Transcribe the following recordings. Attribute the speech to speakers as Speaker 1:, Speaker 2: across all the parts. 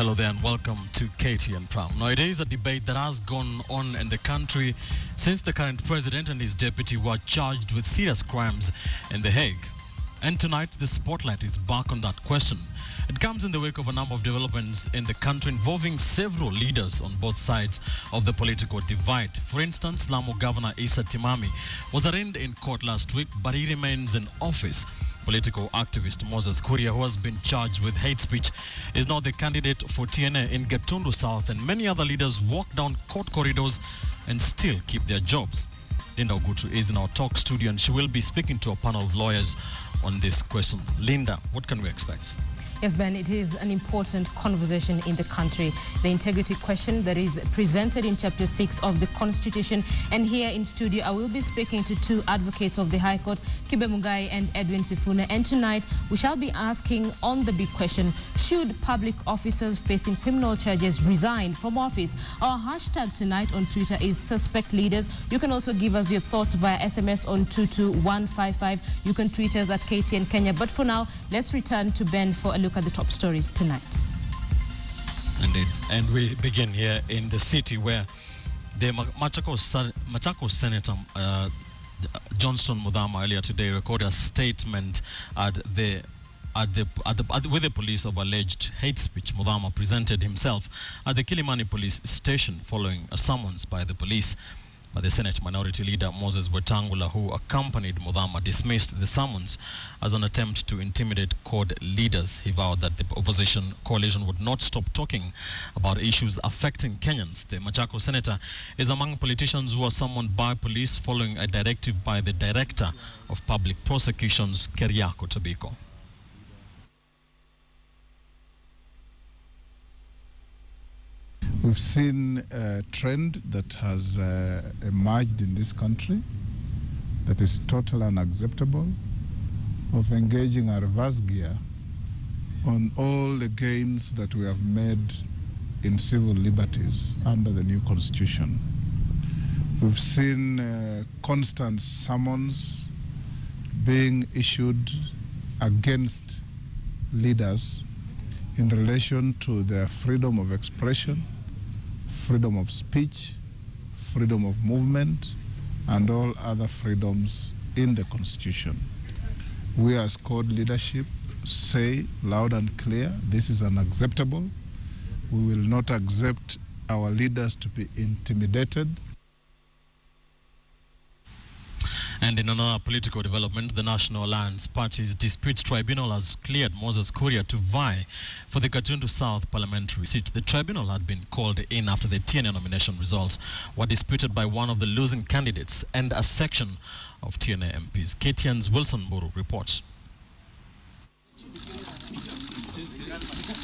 Speaker 1: Hello there and welcome to KTN Prime. Now, it is a debate that has gone on in the country since the current president and his deputy were charged with serious crimes in The Hague. And tonight, the spotlight is back on that question. It comes in the wake of a number of developments in the country involving several leaders on both sides of the political divide. For instance, Lamu Governor Issa Timami was arraigned in court last week, but he remains in office. Political activist Moses Kuria, who has been charged with hate speech, is now the candidate for TNA in Gatundu South, and many other leaders walk down court corridors and still keep their jobs. Linda Ogutu is in our talk studio, and she will be speaking to a panel of lawyers on this question. Linda, what can we expect?
Speaker 2: Yes, Ben, it is an important conversation in the country. The integrity question that is presented in Chapter 6 of the Constitution. And here in studio, I will be speaking to two advocates of the High Court, Kibe Mugai and Edwin Sifuna. And tonight, we shall be asking on the big question, should public officers facing criminal charges resign from office? Our hashtag tonight on Twitter is suspect leaders. You can also give us your thoughts via SMS on 22155. You can tweet us at KTN Kenya. But for now, let's return to Ben for a look at the top stories tonight.
Speaker 1: Indeed. And we begin here in the city where the Machakos Senator Johnston Muthama earlier today recorded a statement with the police of alleged hate speech. Muthama presented himself at the Kilimani police station following a summons by the police. But the Senate Minority Leader Moses Wetangula, who accompanied Muthama, dismissed the summons as an attempt to intimidate CORD leaders. He vowed that the opposition coalition would not stop talking about issues affecting Kenyans. The Machakos senator is among politicians who were summoned by police following a directive by the Director of Public Prosecutions, Keriako Tobiko.
Speaker 3: We've seen a trend that has emerged in this country that is totally unacceptable, of engaging a reverse gear on all the gains that we have made in civil liberties under the new constitution. We've seen constant summons being issued against leaders in relation to their freedom of expression, freedom of speech, freedom of movement, and all other freedoms in the Constitution. We as CORD leadership say loud and clear, this is unacceptable. We will not accept our leaders to be intimidated.
Speaker 1: And in another political development, the National Alliance Party's Disputes Tribunal has cleared Moses Kuria to vie for the Gatundu South parliamentary seat. The tribunal had been called in after the TNA nomination results were disputed by one of the losing candidates and a section of TNA MPs. KTN's Wilson Buru reports.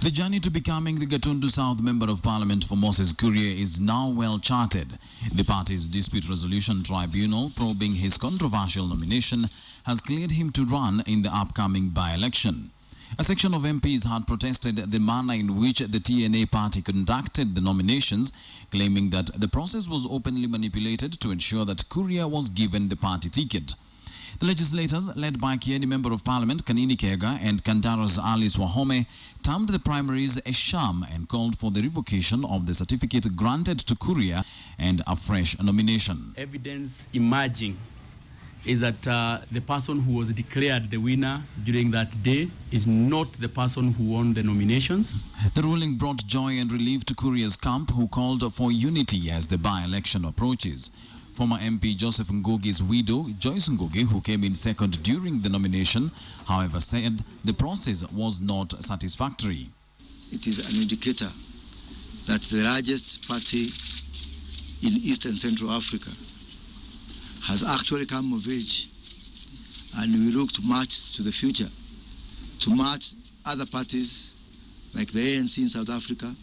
Speaker 4: The journey to becoming the Gatundu South Member of Parliament for Moses Kuria is now well charted. The party's Dispute Resolution Tribunal, probing his controversial nomination, has cleared him to run in the upcoming by-election. A section of MPs had protested the manner in which the TNA party conducted the nominations, claiming that the process was openly manipulated to ensure that Kuria was given the party ticket. The legislators, led by Kieni Member of Parliament Kanini Kega and Kandara's Alice Wahome, termed the primaries a sham and called for the revocation of the certificate granted to Kuria and a fresh nomination.
Speaker 5: Evidence emerging is that the person who was declared the winner during that day is not the person who won the nominations.
Speaker 4: The ruling brought joy and relief to Kuria's camp, who called for unity as the by-election approaches. Former MP Joseph Ngugi's widow, Joyce Ngugi, who came in second during the nomination, however, said the process was not satisfactory.
Speaker 6: It is an indicator that the largest party in East and Central Africa has actually come of age, and we look to march to the future, to march other parties like the ANC in South Africa.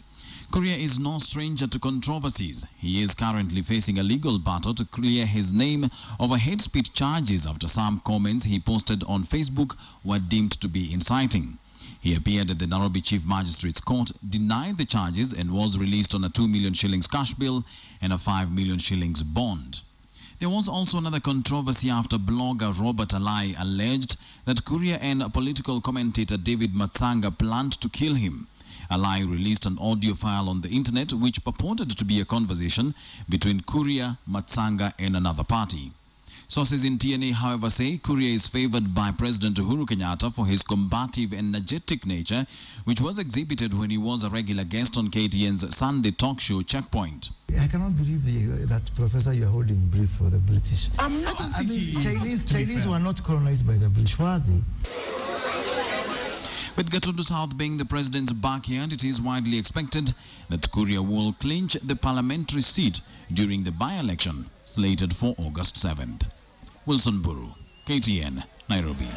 Speaker 4: Kuria is no stranger to controversies. He is currently facing a legal battle to clear his name over hate speech charges after some comments he posted on Facebook were deemed to be inciting. He appeared at the Nairobi Chief Magistrate's Court, denied the charges, and was released on a 2 million shillings cash bill and a 5 million shillings bond. There was also another controversy after blogger Robert Alai alleged that Kuria and political commentator David Matsanga planned to kill him. Alai released an audio file on the internet which purported to be a conversation between Kuria, Matsanga and another party. Sources in TNA, however, say Kuria is favored by President Uhuru Kenyatta for his combative and energetic nature, which was exhibited when he was a regular guest on KTN's Sunday talk show Checkpoint.
Speaker 7: I cannot believe that, Professor, you are holding brief for the British. I mean, Chinese were not colonized by the British, were they?
Speaker 4: With Gatundu South being the president's backyard, it is widely expected that Kuria will clinch the parliamentary seat during the by-election slated for August 7th. Wilson Buru, KTN, Nairobi.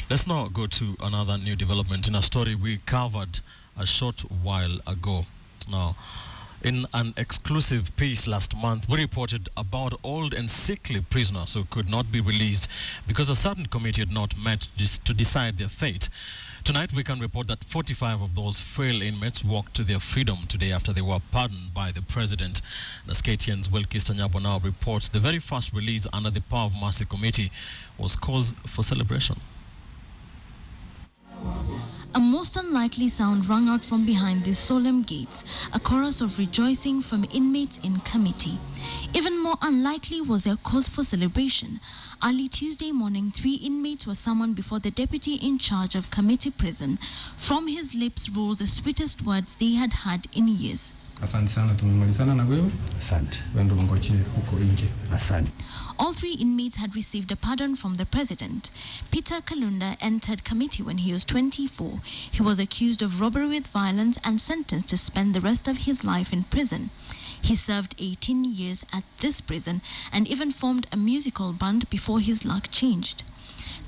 Speaker 1: Let's now go to another new development in a story we covered a short while ago. Now, in an exclusive piece last month, we reported about old and sickly prisoners who could not be released because a certain committee had not met to decide their fate. Tonight, we can report that 45 of those frail inmates walked to their freedom today after they were pardoned by the president. As KTN's Wilkis Tanyabo now reports, the very first release under the Power of Mercy Committee was cause for celebration.
Speaker 8: A most unlikely sound rang out from behind these solemn gates, a chorus of rejoicing from inmates in committee. Even more unlikely was their cause for celebration. Early Tuesday morning, 3 inmates were summoned before the deputy in charge of committee prison. From his lips rolled the sweetest words they had had in years.
Speaker 9: Asante sana, tumemalizana na wewe. Asante. Wendo ngoje huko nje. Asante.
Speaker 8: All 3 inmates had received a pardon from the president. Peter Kalunda entered committee when he was 24. He was accused of robbery with violence and sentenced to spend the rest of his life in prison. He served 18 years at this prison and even formed a musical band before his luck changed.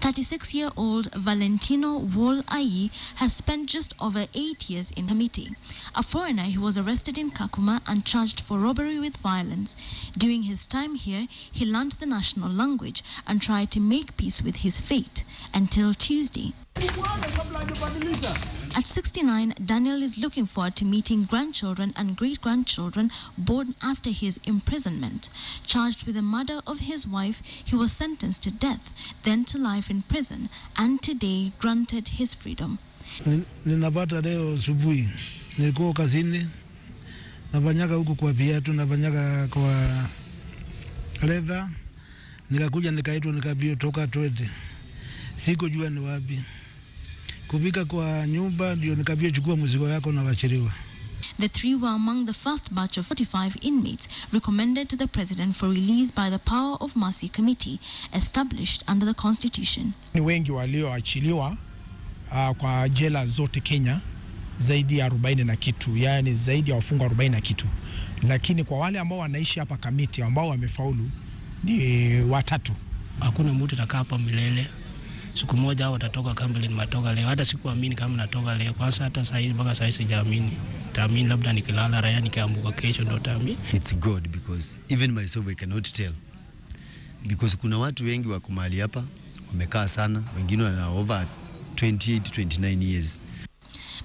Speaker 8: 36-year-old Valentino Wol Ayi has spent just over 8 years in committee. A foreigner, he was arrested in Kakuma and charged for robbery with violence. During his time here, he learned the national language and tried to make peace with his fate until Tuesday. At 69, Daniel is looking forward to meeting grandchildren and great-grandchildren born after his imprisonment. Charged with the murder of his wife, he was sentenced to death, then to life in prison, and today granted his freedom.
Speaker 10: Ninapata leo asubuhi. Nilikuwa kazini. Nafanyaga huku kwa viatu, nafanyaga kwa leather. Nikakuja nikaitwa nikaambiwa toka twende. Sikujua ni wapi. Kupika kwa nyumba ndio nikaambia chukua mzigo yako na wachiliwa.
Speaker 8: The 3 were among the first batch of 45 inmates recommended to the president for release by the Power of Mercy Committee established under the Constitution.
Speaker 11: Ni wengi walioachiliwa kwa jela zote Kenya, zaidi ya 40 na kitu, yani zaidi ya wafungwa 40 na kitu. Lakini kwa wale ambao wanaishi hapa Kamiti ambao wamefaulu ni 3.
Speaker 12: Hakuna mtu atakaa hapa milele. Siku moja hao watatoka kambi nimetoka leo. Hata sikuamini kama natoka leo. Kwanza hata sasa hivi mpaka sasa sijaamini. Taamini labda nikilala raya nikiamka kesho ndo taamini.
Speaker 13: It's God because even myself I cannot tell. Because kuna watu wengi wako mahali hapa wamekaa sana, wengine wana over 28 29 years.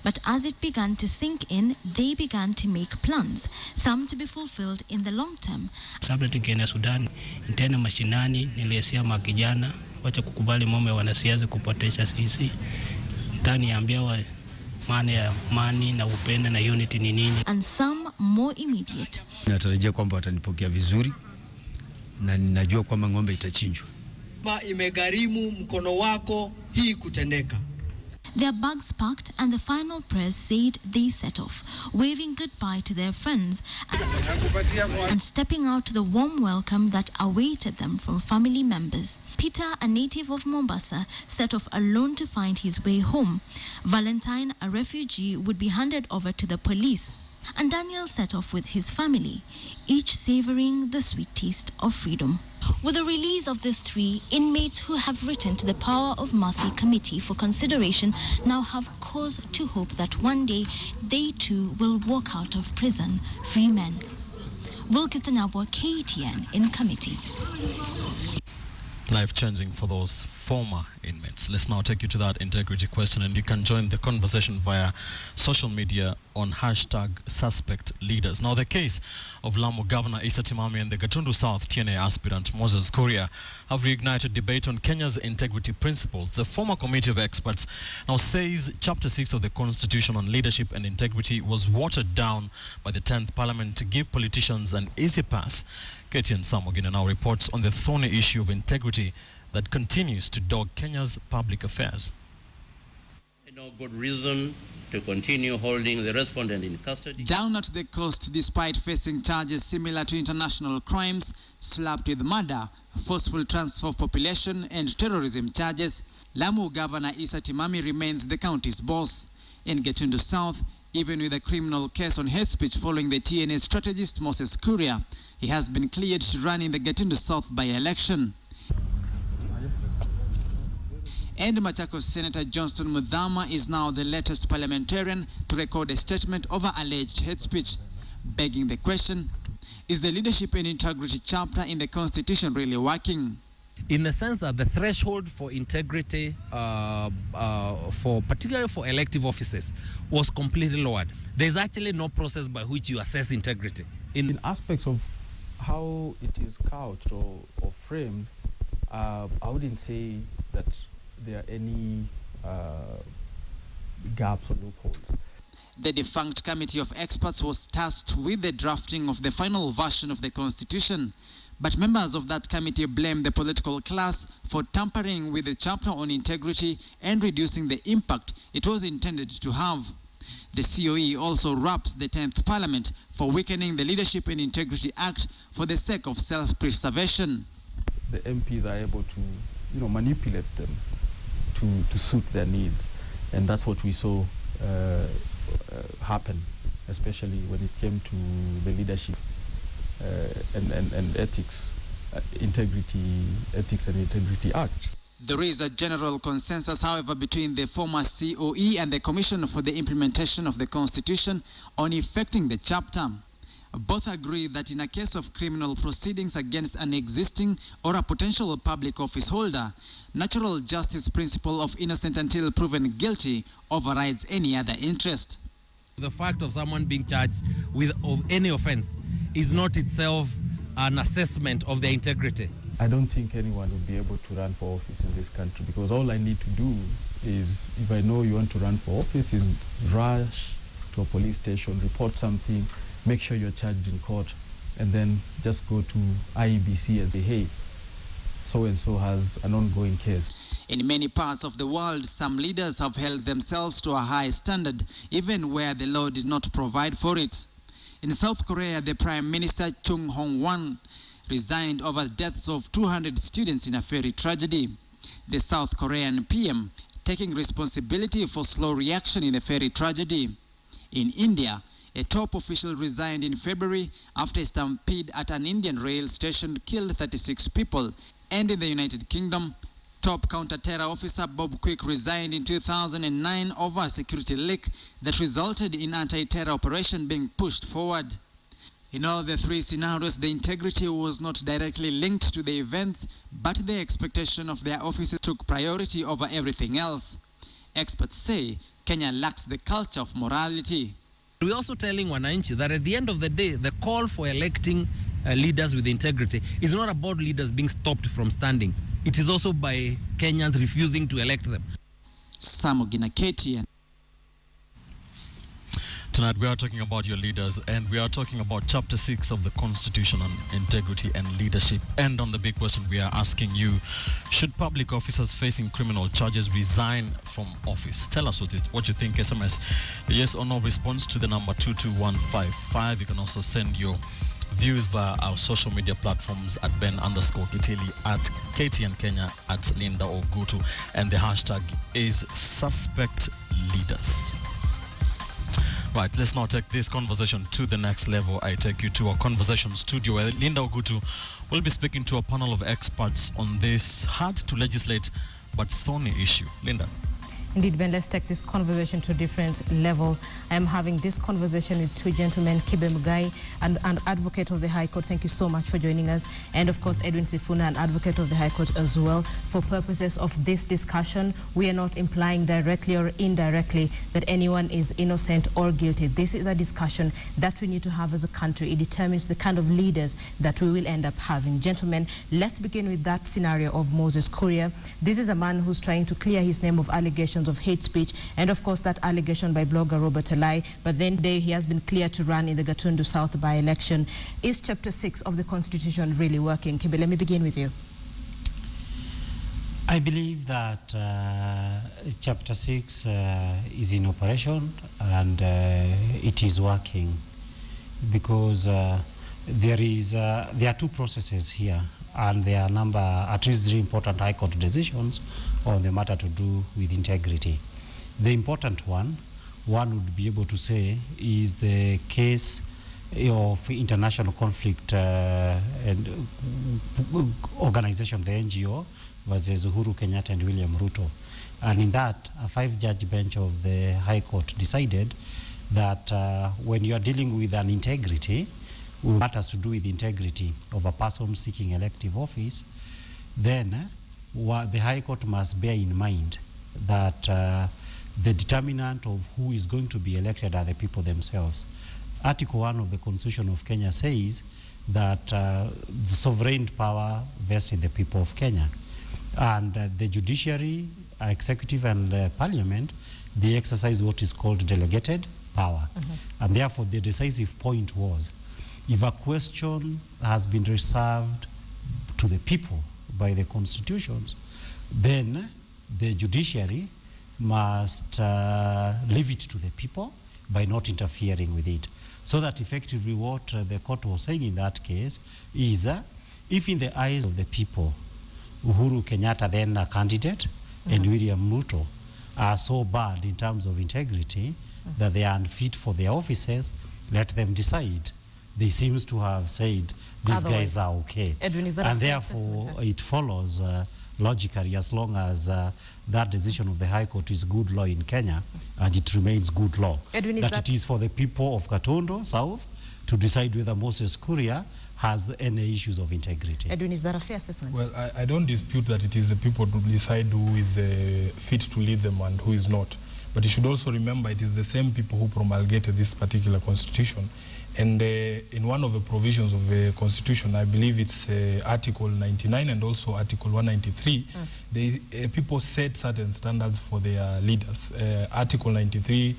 Speaker 8: But as it began to sink in, they began to make plans, some to be fulfilled in the long term.
Speaker 12: Sabla tukienda Sudan, tena mashinani niliesia makijana, wacha kukubali mambo ya wanasiasa kupotesha sisi. Nitaniambia wa maana ya amani na upendo na unity ni nini.
Speaker 8: And some more immediate.
Speaker 13: Natarajia kwamba watanipokea vizuri na ninajua kwamba ng'ombe itachinjwa.
Speaker 14: Imegharimu mkono wako hii kutendeka.
Speaker 8: Their bags packed and the final prayers said, they set off, waving goodbye to their friends and stepping out to the warm welcome that awaited them from family members. Peter, a native of Mombasa, set off alone to find his way home. Valentine, a refugee, would be handed over to the police. And Daniel set off with his family, each savoring the sweet taste of freedom. With the release of these 3, inmates who have written to the Power of Mercy Committee for consideration now have cause to hope that one day they too will walk out of prison free men. Wilkis Tanyabo, KTN in committee.
Speaker 1: Life changing for those former inmates. Let's now take you to that integrity question, and you can join the conversation via social media on #suspectleaders. Now, the case of Lamu Governor Issa Timami and the Gatundu South TNA aspirant Moses Kuria have reignited debate on Kenya's integrity principles. The former committee of experts now says Chapter 6 of the Constitution on leadership and integrity was watered down by the 10th Parliament to give politicians an easy pass. KTN Samogina now reports on the thorny issue of integrity that continues to dog Kenya's public affairs.
Speaker 15: No good reason to continue holding the respondent in custody.
Speaker 16: Down at the coast, despite facing charges similar to international crimes, slapped with murder, forceful transfer of population and terrorism charges, Lamu Governor Issa Timami remains the county's boss. In Gatundu South, even with a criminal case on hate speech following the TNA strategist Moses Kuria, he has been cleared to run in the Gatundu South by-election. And Machakos Senator Johnston Muthama is now the latest parliamentarian to record a statement over alleged hate speech, begging the question, is the leadership and integrity chapter in the Constitution really working?
Speaker 17: In the sense that the threshold for integrity, particularly for elective offices, was completely lowered. There's actually no process by which you assess integrity.
Speaker 9: In aspects of how it is couched or framed, I wouldn't say that there are any gaps or loopholes.
Speaker 16: The defunct committee of experts was tasked with the drafting of the final version of the Constitution, but members of that committee blamed the political class for tampering with the chapter on integrity and reducing the impact it was intended to have. The COE also raps the 10th Parliament for weakening the Leadership and Integrity Act for the sake of self-preservation.
Speaker 9: The MPs are able to, manipulate them to suit their needs, and that's what we saw happen, especially when it came to the leadership and ethics, Ethics and Integrity Act.
Speaker 16: There is a general consensus, however, between the former COE and the Commission for the Implementation of the Constitution on effecting the chapter. Both agree that in a case of criminal proceedings against an existing or a potential public office holder, natural justice principle of innocent until proven guilty overrides any other interest.
Speaker 17: The fact of someone being charged of any offense is not itself an assessment of their integrity.
Speaker 9: I don't think anyone will be able to run for office in this country, because all I need to do is, if I know you want to run for office, is rush to a police station, report something, make sure you're charged in court, and then just go to IEBC and say, hey, so-and-so has an ongoing case.
Speaker 16: In many parts of the world, some leaders have held themselves to a high standard, even where the law did not provide for it. In South Korea, the Prime Minister Chung Hong-wan resigned over the deaths of 200 students in a ferry tragedy. The South Korean PM taking responsibility for slow reaction in the ferry tragedy. In India, a top official resigned in February after a stampede at an Indian rail station killed 36 people. And in the United Kingdom, top counter-terror officer Bob Quick resigned in 2009 over a security leak that resulted in anti-terror operation being pushed forward. In all the three scenarios, the integrity was not directly linked to the events, but the expectation of their officers took priority over everything else. Experts say Kenya lacks the culture of morality.
Speaker 17: We're also telling Wananchi that at the end of the day, the call for electing leaders with integrity is not about leaders being stopped from standing. It is also by Kenyans refusing to elect them.
Speaker 16: Samogina, KTN.
Speaker 1: Tonight we are talking about your leaders, and we are talking about Chapter 6 of the Constitution on integrity and leadership. And on the big question we are asking you, should public officers facing criminal charges resign from office? Tell us what you think. SMS yes or no response to the number 22155. You can also send your views via our social media platforms at Ben_Kitili, at KTN Kenya, at Linda Ogutu, and the hashtag is Suspect Leaders. Right, let's now take this conversation to the next level. I take you to our conversation studio where Linda Ogutu will be speaking to a panel of experts on this hard to legislate but thorny issue. Linda.
Speaker 2: Indeed, Ben, let's take this conversation to a different level. I am having this conversation with two gentlemen, Kibe Mugai, an advocate of the High Court. Thank you so much for joining us. And of course, Edwin Sifuna, an advocate of the High Court as well. For purposes of this discussion, we are not implying directly or indirectly that anyone is innocent or guilty. This is a discussion that we need to have as a country. It determines the kind of leaders that we will end up having. Gentlemen, let's begin with that scenario of Moses Kuria. This is a man who's trying to clear his name of allegations of hate speech, and of course that allegation by blogger Robert Alai, but then he has been cleared to run in the Gatundu South by-election. Is Chapter 6 of the Constitution really working? Kibe, let me begin with you.
Speaker 18: I believe that Chapter 6 is in operation and it is working because there are two processes here, and there are at least 3 important High Court decisions on the matter to do with integrity. The important one would be able to say is the case of international conflict and organization, the NGO, versus Uhuru Kenyatta and William Ruto. And in that, a 5-judge bench of the High Court decided that when you are dealing with an integrity, matters to do with integrity of a person seeking elective office, then the High Court must bear in mind that the determinant of who is going to be elected are the people themselves. Article 1 of the Constitution of Kenya says that the sovereign power vests in the people of Kenya. And the judiciary, executive and parliament, they exercise what is called delegated power. And therefore the decisive point was, if a question has been reserved to the people by the constitutions, then the judiciary must leave it to the people by not interfering with it. So that effectively what the court was saying in that case is, if in the eyes of the people, Uhuru Kenyatta, then a candidate, and William Ruto are so bad in terms of integrity that they are unfit for their offices, let them decide. They seem to have said these guys are okay.
Speaker 2: Edwin, is that
Speaker 18: and
Speaker 2: a fair
Speaker 18: therefore
Speaker 2: assessment?
Speaker 18: it follows logically, as long as that decision of the High Court is good law in Kenya, and it remains good law,
Speaker 2: Edwin,
Speaker 18: that it is for the people of Gatundu South to decide whether Moses Kuria has any issues of integrity.
Speaker 2: Edwin, is that a fair assessment?
Speaker 11: Well, I don't dispute that it is the people to decide who is fit to lead them and who is not. But you should also remember it is the same people who promulgated this particular constitution. And in one of the provisions of the constitution, I believe it's Article 99 and also Article 193, people set certain standards for their leaders. Article 93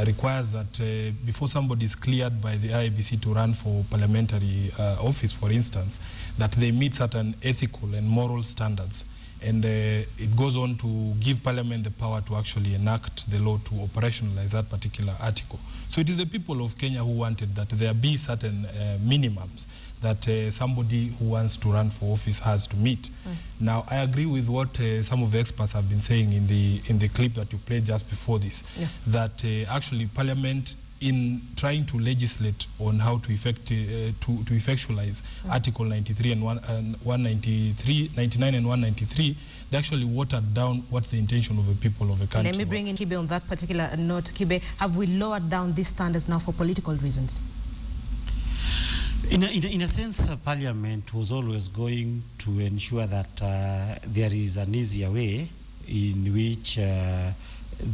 Speaker 11: requires that before somebody is cleared by the IEBC to run for parliamentary office, for instance, that they meet certain ethical and moral standards. And it goes on to give Parliament the power to actually enact the law to operationalize that particular article. So it is the people of Kenya who wanted that there be certain minimums that somebody who wants to run for office has to meet. Now, I agree with what some of the experts have been saying in the clip that you played just before this, that actually Parliament, in trying to legislate on how to effectualize Article 93 and 193, 99 and 193, they actually watered down what the intention of the people of the country.
Speaker 2: Let me bring in Kibe on that particular note. Kibe, have we lowered down these standards now for political reasons?
Speaker 18: In a sense, Parliament was always going to ensure that there is an easier way in which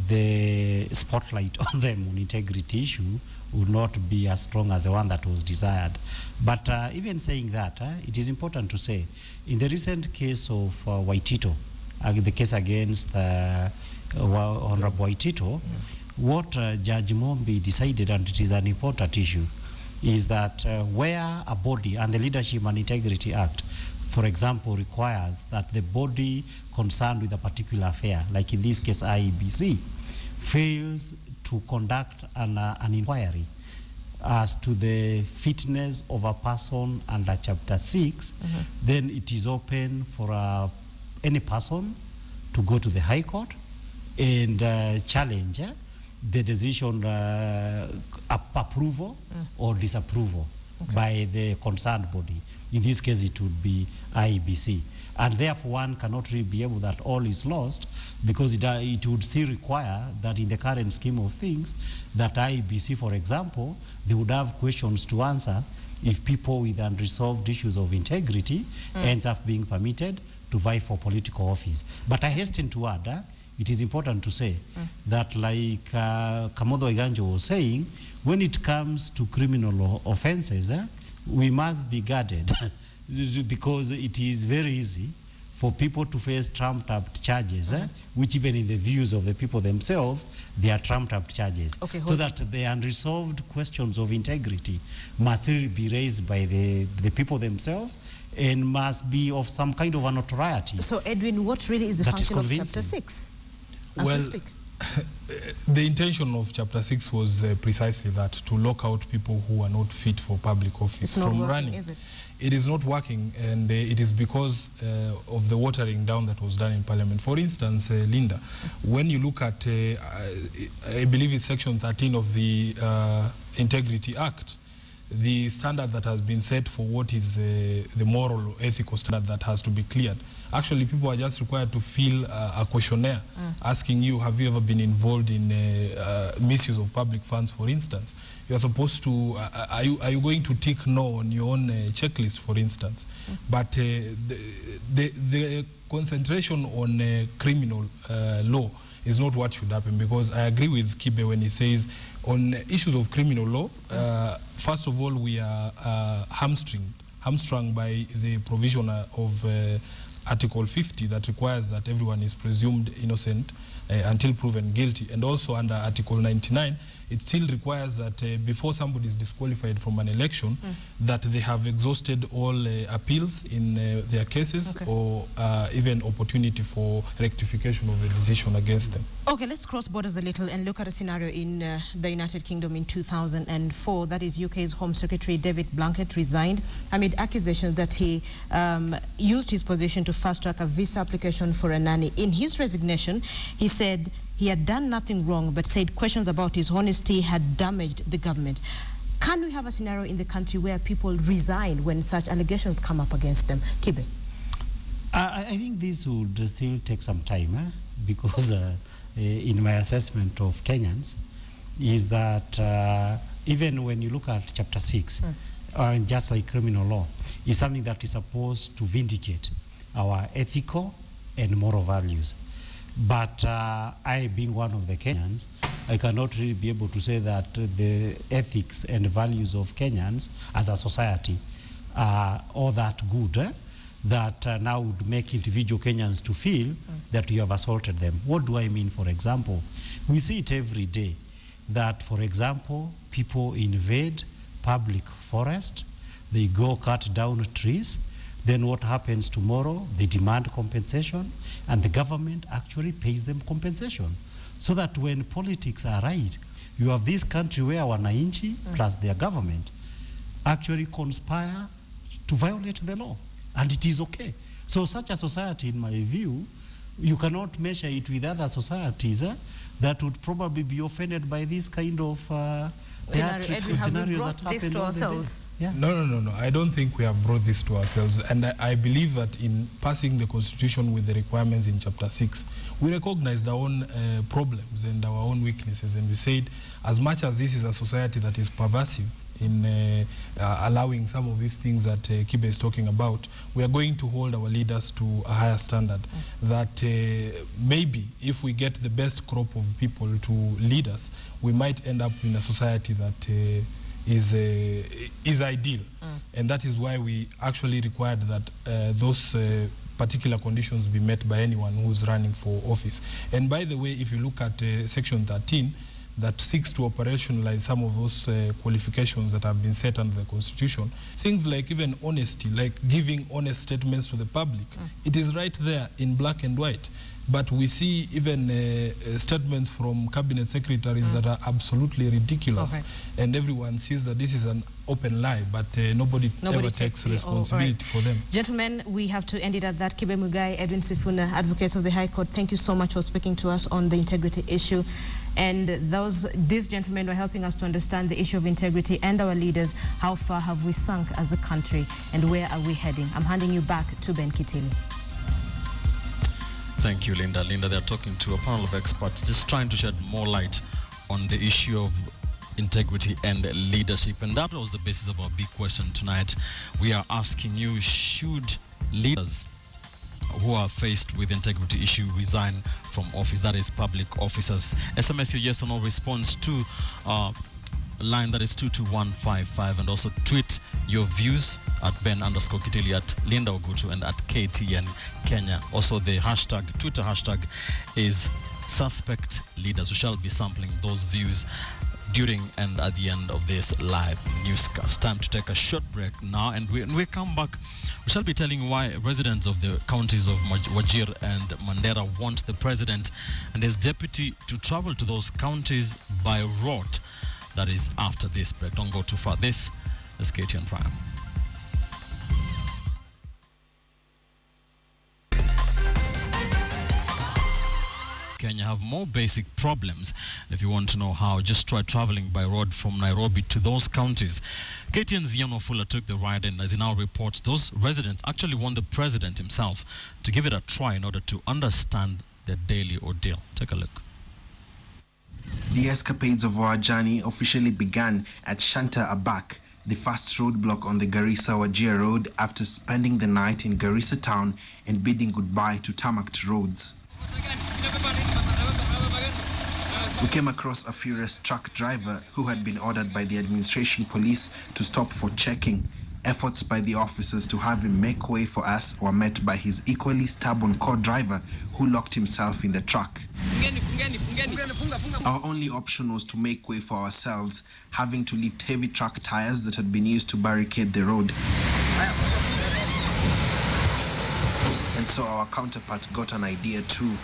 Speaker 18: the spotlight on them on integrity issue would not be as strong as the one that was desired. But even saying that, it is important to say, in the recent case of Waitito, the case against Honorable Waitito, what Judge Mombi decided, and it is an important issue, is that where a body, and the Leadership and Integrity Act, for example, requires that the body concerned with a particular affair, like in this case IEBC, fails to conduct an inquiry as to the fitness of a person under Chapter 6, then it is open for any person to go to the High Court and challenge the decision approval or disapproval by the concerned body. In this case, it would be IEBC. And therefore, one cannot really be able that all is lost, because it would still require that in the current scheme of things, that IEBC, for example, they would have questions to answer if people with unresolved issues of integrity ends up being permitted to vie for political office. But I hasten to add, it is important to say that, like Kamodo Iganjo was saying, when it comes to criminal offenses, we must be guarded because it is very easy for people to face trumped-up charges, which even in the views of the people themselves, they are trumped-up charges.
Speaker 2: Okay,
Speaker 18: so that the unresolved questions of integrity must really be raised by the people themselves and must be of some kind of a notoriety.
Speaker 2: So, Edwin, what really is the function of Chapter 6? As we speak?
Speaker 11: The intention of Chapter 6 was precisely that, to lock out people who are not fit for public office from running.
Speaker 2: Is it?
Speaker 11: It is not working, and it is because of the watering down that was done in Parliament. For instance, Linda, when you look at, I believe it's Section 13 of the Integrity Act, the standard that has been set for what is the moral or ethical standard that has to be cleared. Actually, people are just required to fill a questionnaire asking you, have you ever been involved in misuse of public funds, for instance? You are supposed to, are you going to tick no on your own checklist, for instance? But the concentration on criminal law is not what should happen, because I agree with Kibe when he says on issues of criminal law, first of all, we are hamstrung by the provision of Article 50 that requires that everyone is presumed innocent until proven guilty. And also under Article 99, it still requires that before somebody is disqualified from an election, that they have exhausted all appeals in their cases, or even opportunity for rectification of the decision against them.
Speaker 2: Okay, let's cross borders a little and look at a scenario in the United Kingdom in 2004. That is, UK's Home Secretary David Blunkett resigned amid accusations that he used his position to fast-track a visa application for a nanny. In his resignation, he said he had done nothing wrong, but said questions about his honesty had damaged the government. Can we have a scenario in the country where people resign when such allegations come up against them? Kibe?
Speaker 18: I think this would still take some time, because in my assessment of Kenyans, is that even when you look at Chapter 6, just like criminal law, is something that is supposed to vindicate our ethical and moral values. But I, being one of the Kenyans, I cannot really be able to say that the ethics and values of Kenyans as a society are all that good, that now would make individual Kenyans to feel that we have assaulted them. What do I mean? For example, we see it every day that, for example, people invade public forest, they go cut down trees. Then what happens tomorrow? They demand compensation, and the government actually pays them compensation. So that when politics are right, you have this country where wananchi plus their government actually conspire to violate the law, and it is okay. So such a society, in my view, you cannot measure it with other societies that would probably be offended by this kind of
Speaker 2: Edwin, have we brought this to ourselves?
Speaker 11: No. I don't think we have brought this to ourselves. And I believe that in passing the Constitution with the requirements in Chapter 6, we recognized our own problems and our own weaknesses. And we said, as much as this is a society that is pervasive in allowing some of these things that Kibe is talking about, we are going to hold our leaders to a higher standard. That maybe if we get the best crop of people to lead us, we might end up in a society that is ideal. And that is why we actually required that those particular conditions be met by anyone who's running for office. And by the way, if you look at Section 13, that seeks to operationalize some of those qualifications that have been set under the Constitution. Things like even honesty, like giving honest statements to the public. It is right there in black and white. But we see even statements from cabinet secretaries that are absolutely ridiculous. And everyone sees that this is an open lie, but nobody ever takes responsibility for them.
Speaker 2: Gentlemen, we have to end it at that. Kibe Mugai, Edwin Sifuna, advocates of the High Court, thank you so much for speaking to us on the integrity issue. And these gentlemen were helping us to understand the issue of integrity and our leaders. How far have we sunk as a country, and where are we heading? I'm handing you back to Ben Kitili.
Speaker 1: Thank you, Linda. Linda, they're talking to a panel of experts, just trying to shed more light on the issue of integrity and leadership. And that was the basis of our big question tonight. We are asking you, should leaders who are faced with integrity issue resign from office? That is public officers. SMS your yes or no response to line that is 22155, and also tweet your views at Ben_Kitili, at Linda Ogutu, and at KTN Kenya. Also the Twitter hashtag is suspect leaders. We shall be sampling those views during and at the end of this live newscast. Time to take a short break now, and when we come back, we shall be telling why residents of the counties of Wajir and Mandera want the president and his deputy to travel to those counties by road. That is after this break. Don't go too far. This is KTN Prime. Kenya have more basic problems. If you want to know how, just try traveling by road from Nairobi to those counties. KTN's Ian Ofula took the ride, and as he now reports, those residents actually want the president himself to give it a try in order to understand their daily ordeal. Take a look.
Speaker 19: The escapades of our journey officially began at Shanta Abak, the first roadblock on the Garissa-Wajir road, after spending the night in Garissa town and bidding goodbye to tarmacked roads. We came across a furious truck driver who had been ordered by the administration police to stop for checking. Efforts by the officers to have him make way for us were met by his equally stubborn co-driver, who locked himself in the truck. Our only option was to make way for ourselves, having to lift heavy truck tires that had been used to barricade the road. And so our counterpart got an idea too.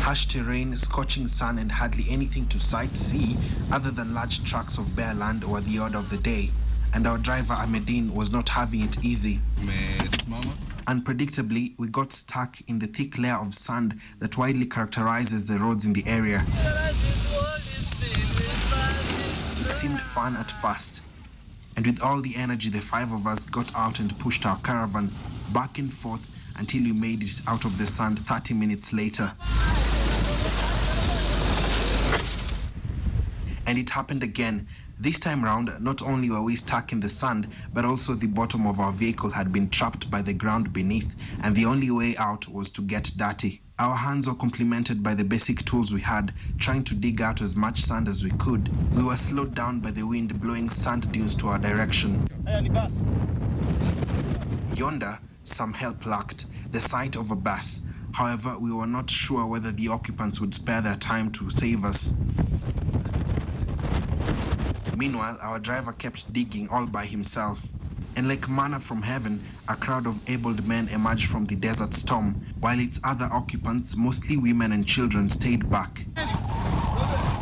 Speaker 19: Harsh terrain, scorching sun, and hardly anything to sightsee other than large tracts of bare land were the order of the day. And our driver Ahmedine was not having it easy. Unpredictably, we got stuck in the thick layer of sand that widely characterizes the roads in the area. It seemed fun at first, and with all the energy, the five of us got out and pushed our caravan back and forth until we made it out of the sand 30 minutes later. And it happened again. This time round, not only were we stuck in the sand, but also the bottom of our vehicle had been trapped by the ground beneath, and the only way out was to get dirty. Our hands were complemented by the basic tools we had, trying to dig out as much sand as we could. We were slowed down by the wind blowing sand dunes to our direction. Yonder, some help lurked, the sight of a bus. However, we were not sure whether the occupants would spare their time to save us. Meanwhile, our driver kept digging all by himself. And like manna from heaven, a crowd of abled men emerged from the desert storm, while its other occupants, mostly women and children, stayed back.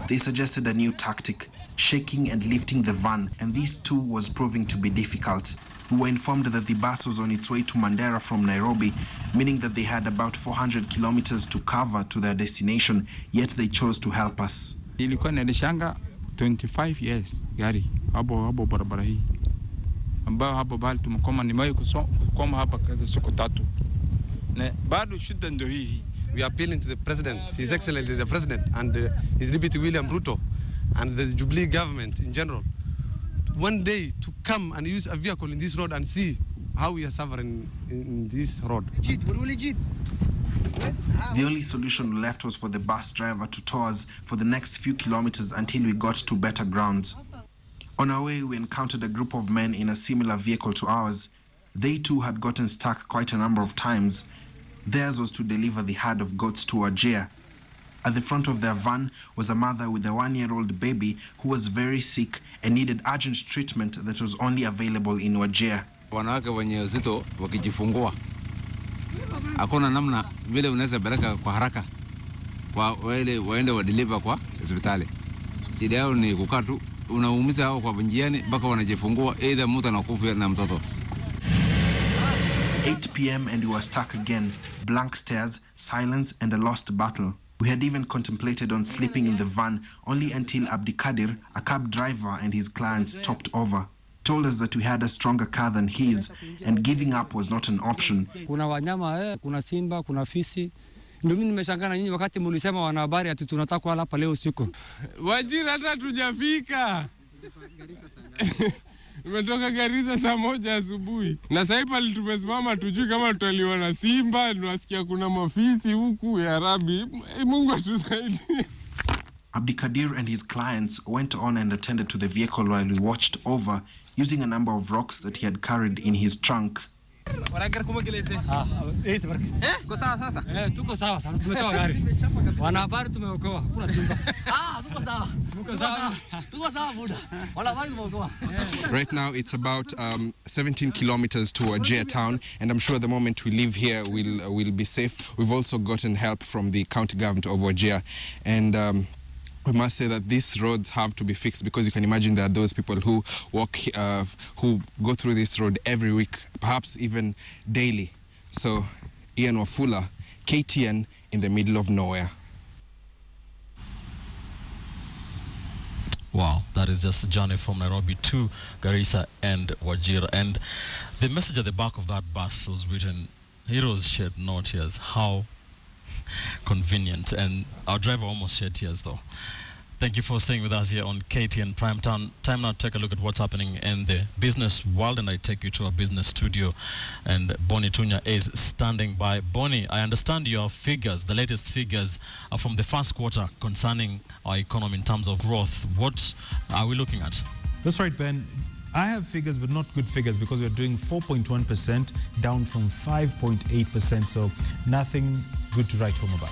Speaker 19: They suggested a new tactic, shaking and lifting the van, and this too was proving to be difficult. We were informed that the bus was on its way to Mandera from Nairobi, meaning that they had about 400 kilometers to cover to their destination, yet they chose to help us.
Speaker 20: 25 years gari hapo barabara hii ambao hapo bali tumekoma nimewahi kusoma hapa kaza siku 3 na bado shida ndio hii.
Speaker 21: We are appealing to the president, His Excellency the President, and his deputy William Ruto, and the Jubilee government in general, one day to come and use a vehicle in this road and see how we are suffering in this road.
Speaker 19: The only solution left was for the bus driver to tow us for the next few kilometers until we got to better grounds. On our way, we encountered a group of men in a similar vehicle to ours. They too had gotten stuck quite a number of times. Theirs was to deliver the herd of goats to Wajir. At the front of their van was a mother with a 1-year-old baby who was very sick and needed urgent treatment that was only available in Wajir.
Speaker 22: Wanawake wenye uzito wakijifungua hakuna namna vile unaweza peleka kwa haraka kwa wale waende wa deliver kwa hospitali. Shida yao ni kukaa tu, unaumiza hao kwa njiani mpaka wanajifungua, either mtu anakufa na mtoto.
Speaker 19: 8 p.m. and we were stuck again. Blank stares, silence, and a lost battle. We had even contemplated on sleeping in the van, only until Abdikadir, a cab driver, and his clients stopped over. told us that we had a stronger car than his and giving up was not an option.
Speaker 3: Kuna wanyama, kuna simba, kuna fisi. Ndio mimi nimeshangaa na nyinyi wakati mlisema wanahabari ati tunataka kulala hapa leo usiku.
Speaker 5: Wajira hata tujafika. Nimetoka Garissa saa 1 asubuhi. Na sasa hivi tumesimama tujui kama tutaliwa na simba, tunasikia kuna mafisi huku ya Arabi. Mungu atusaidie.
Speaker 19: Abdikadir and his clients went on and attended to the vehicle while we watched over, using a number of rocks that he had carried in his trunk. Right now it's about 17 kilometers to Wajir town, and I'm sure the moment we leave here we'll be safe. We've also gotten help from the county government of Wajir, and we must say that these roads have to be fixed, because you can imagine there are those people who walk, who go through this road every week, perhaps even daily. So, Ian Wafula, KTN, in the middle of nowhere.
Speaker 1: Wow, that is just a journey from Nairobi to Garissa and Wajir. And the message at the back of that bus was written, "Heroes shed no tears." How convenient. And our driver almost shed tears though. Thank you for staying with us here on KTN Prime Time. Time now to take a look at what's happening in the business world, and I take you to our business studio, and Bonnie Tunya is standing by. Bonnie, I understand your figures, the latest figures are from the first quarter concerning our economy in terms of growth. What are we looking at?
Speaker 23: That's right, Ben. I have figures, but not good figures, because we're doing 4.1%, down from 5.8%, so nothing good to write home about.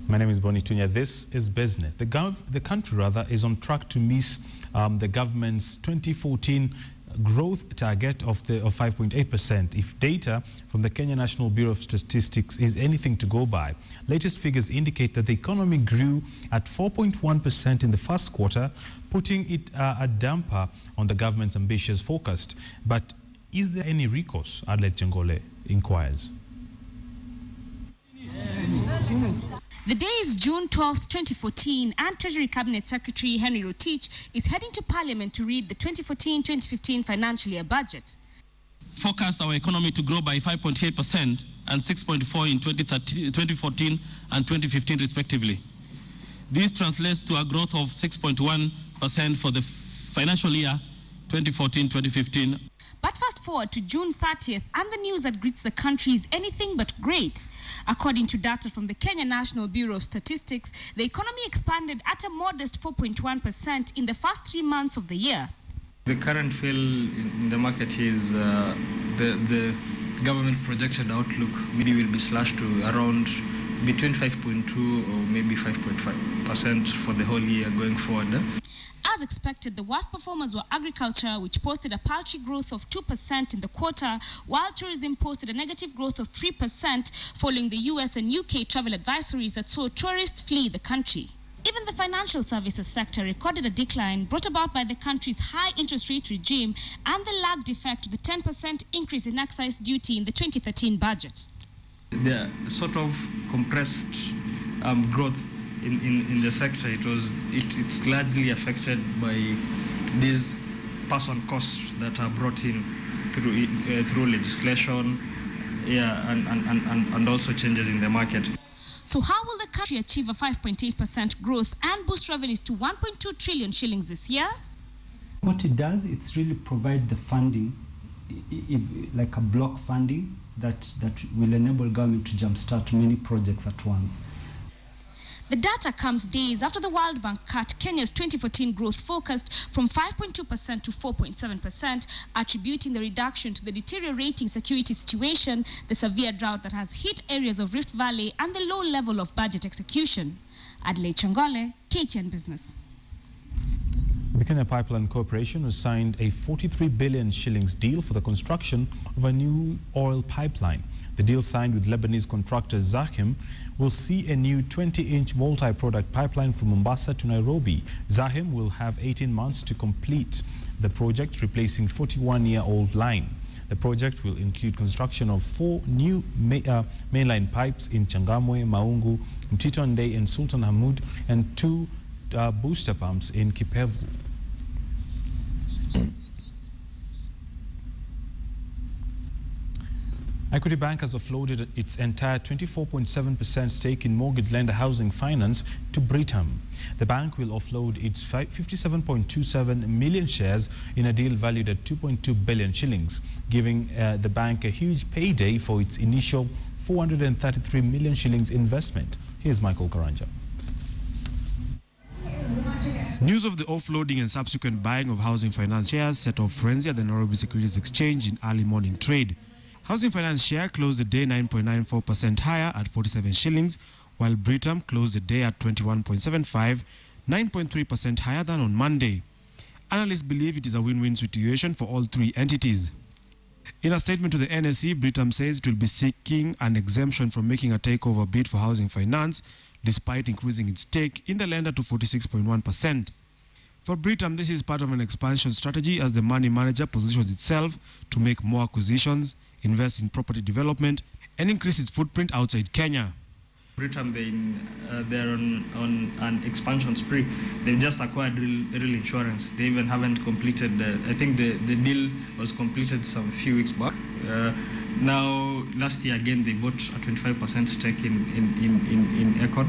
Speaker 23: My name is Bonnie Tunya. This is business. The country is on track to miss the government's 2014 growth target of 5.8% if data from the Kenya National Bureau of Statistics is anything to go by. Latest figures indicate that the economy grew at 4.1% in the first quarter, putting it a damper on the government's ambitious forecast. But is there any recourse? Adlet Jengole inquires.
Speaker 24: The day is June 12, 2014, and Treasury Cabinet Secretary Henry Rotich is heading to Parliament to read the 2014-2015 financial year budget.
Speaker 25: Forecast our economy to grow by 5.8% and 6.4% in 2014 and 2015 respectively. This translates to a growth of 6.1% for the financial year 2014-2015.
Speaker 24: But fast forward to June 30th, and the news that greets the country is anything but great. According to data from the Kenya National Bureau of Statistics, the economy expanded at a modest 4.1% in the first 3 months of the year.
Speaker 26: The current feel in the market is the government projected outlook maybe will be slashed to around between 5.2 or maybe 5.5% for the whole year going forward.
Speaker 24: As expected, the worst performers were agriculture, which posted a paltry growth of 2% in the quarter, while tourism posted a negative growth of 3% following the US and UK travel advisories that saw tourists flee the country. Even the financial services sector recorded a decline brought about by the country's high interest rate regime and the lagged effect of the 10% increase in excise duty in the 2013 budget.
Speaker 26: The sort of compressed growth in the sector, it's largely affected by these person costs that are brought in through legislation, and also changes in the market.
Speaker 24: So how will the country achieve a 5.8% growth and boost revenues to 1.2 trillion shillings this year?
Speaker 27: What it does, it's really provide the funding, like a block funding that will enable government to jumpstart many projects at once.
Speaker 24: The data comes days after the World Bank cut Kenya's 2014 growth forecast from 5.2% to 4.7%, attributing the reduction to the deteriorating security situation, the severe drought that has hit areas of Rift Valley, and the low level of budget execution. Adelaide Changole, KTN Business.
Speaker 23: The Kenya Pipeline Corporation has signed a 43 billion shillings deal for the construction of a new oil pipeline. The deal, signed with Lebanese contractor Zahim, will see a new 20-inch multi-product pipeline from Mombasa to Nairobi. Zahim will have 18 months to complete the project, replacing 41-year-old line. The project will include construction of 4 new mainline pipes in Changamwe, Maungu, Mtito and Sultan Hamud, and 2 booster pumps in Kipevu. Equity Bank has offloaded its entire 24.7% stake in mortgage lender Housing Finance to Britam. The bank will offload its 57.27 million shares in a deal valued at 2.2 billion shillings, giving the bank a huge payday for its initial 433 million shillings investment. Here's Michael Karanja.
Speaker 4: News of the offloading and subsequent buying of Housing Finance shares set off frenzy at the Nairobi Securities Exchange in early morning trade. Housing Finance share closed the day 9.94% higher at 47 shillings, while Britam closed the day at 21.75, 9.3% higher than on Monday. Analysts believe it is a win-win situation for all 3 entities. In a statement to the NSE, Britam says it will be seeking an exemption from making a takeover bid for Housing Finance, despite increasing its stake in the lender to 46.1%. For Britam, this is part of an expansion strategy as the money manager positions itself to make more acquisitions, invest in property development, and increase its footprint outside Kenya.
Speaker 26: Britam, they're on an expansion spree. They've just acquired real insurance. They even haven't completed, I think the deal was completed some few weeks back. Now, last year again, they bought a 25% stake in Econ.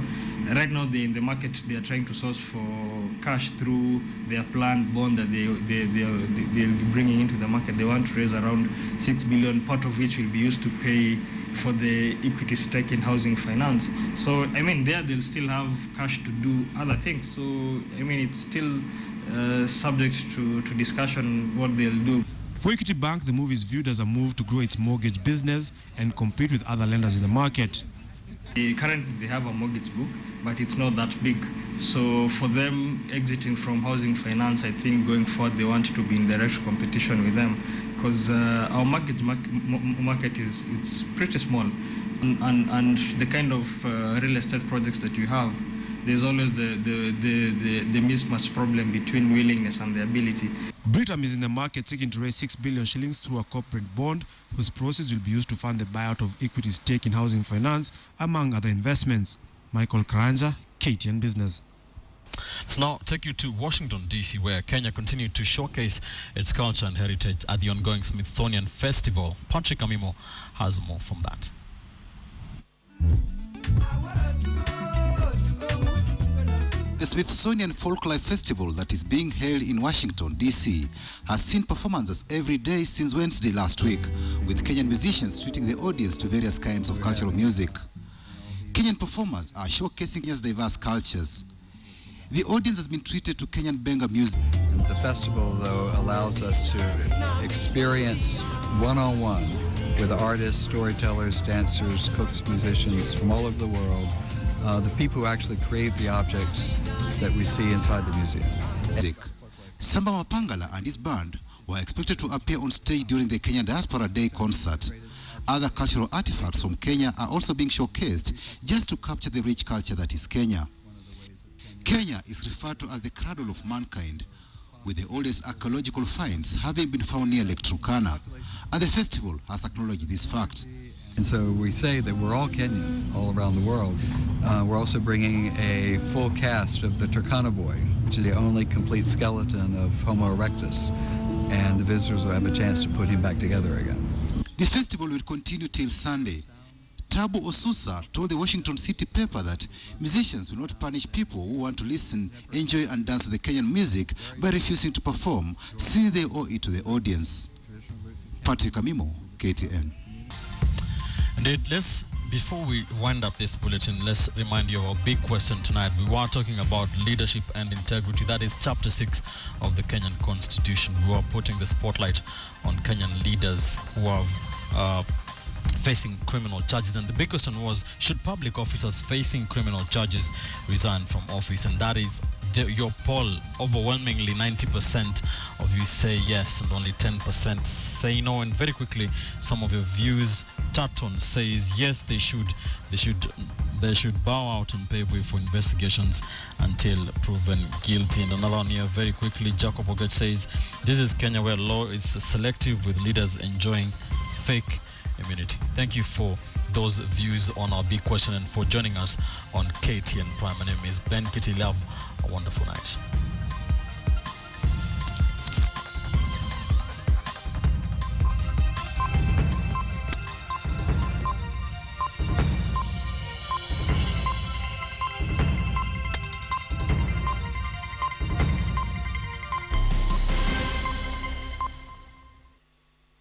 Speaker 26: Right now, they're in the market. They are trying to source for cash through their planned bond that they'll be bringing into the market. They want to raise around 6 billion, part of which will be used to pay for the equity stake in Housing Finance. So, I mean, they'll still have cash to do other things. So, I mean, it's still subject to discussion what they'll do.
Speaker 4: For Equity Bank, the move is viewed as a move to grow its mortgage business and compete with other lenders in the market.
Speaker 26: Currently, they have a mortgage book, but it's not that big. So for them exiting from Housing Finance, I think going forward they want to be in direct competition with them, because our mortgage market it's pretty small, and the kind of real estate projects that you have, there's always the mismatch problem between willingness and the ability.
Speaker 4: Britam is in the market seeking to raise 6 billion shillings through a corporate bond, whose proceeds will be used to fund the buyout of equity stake in Housing Finance, among other investments. Michael Karanja, KTN Business.
Speaker 1: Let's now take you to Washington, D.C., where Kenya continued to showcase its culture and heritage at the ongoing Smithsonian Festival. Patrick Amimo has more from that.
Speaker 6: The Smithsonian Folklife Festival that is being held in Washington, D.C. has seen performances every day since Wednesday last week, with Kenyan musicians treating the audience to various kinds of cultural music. Kenyan performers are showcasing Kenya's diverse cultures. The audience has been treated to Kenyan benga music.
Speaker 7: The festival, though, allows us to experience one-on-one with artists, storytellers, dancers, cooks, musicians from all over the world, the people who actually create the objects that we see inside the museum.
Speaker 6: Samba Mapangala and his band were expected to appear on stage during the Kenya Diaspora Day concert. Other cultural artifacts from Kenya are also being showcased just to capture the rich culture that is Kenya. Kenya is referred to as the cradle of mankind, with the oldest archaeological finds having been found near Lake Turkana, and the festival has acknowledged this fact.
Speaker 7: And so we say that we're all Kenyan all around the world. We're also bringing a full cast of the Turkana boy, which is the only complete skeleton of Homo erectus, and the visitors will have a chance to put him back together again.
Speaker 6: The festival will continue till Sunday. Tabu Osusa told the Washington City paper that musicians will not punish people who want to listen, enjoy and dance to the Kenyan music by refusing to perform, since they owe it to the audience. Patrick Amimo, KTN.
Speaker 1: Indeed, before we wind up this bulletin, let's remind you of our big question tonight. We were talking about leadership and integrity. That is Chapter 6 of the Kenyan Constitution. We are putting the spotlight on Kenyan leaders who are facing criminal charges. And the big question was, should public officers facing criminal charges resign from office? And that is your poll, overwhelmingly 90% of you say yes and only 10% say no. And very quickly, some of your views. Taton says yes, they should bow out and pave way for investigations until proven guilty. And another one here, very quickly, Jacob Oget says this is Kenya where law is selective with leaders enjoying fake immunity. Thank you for those views on our big question and for joining us on KTN Prime. My name is Ben Kitty. Love a wonderful night.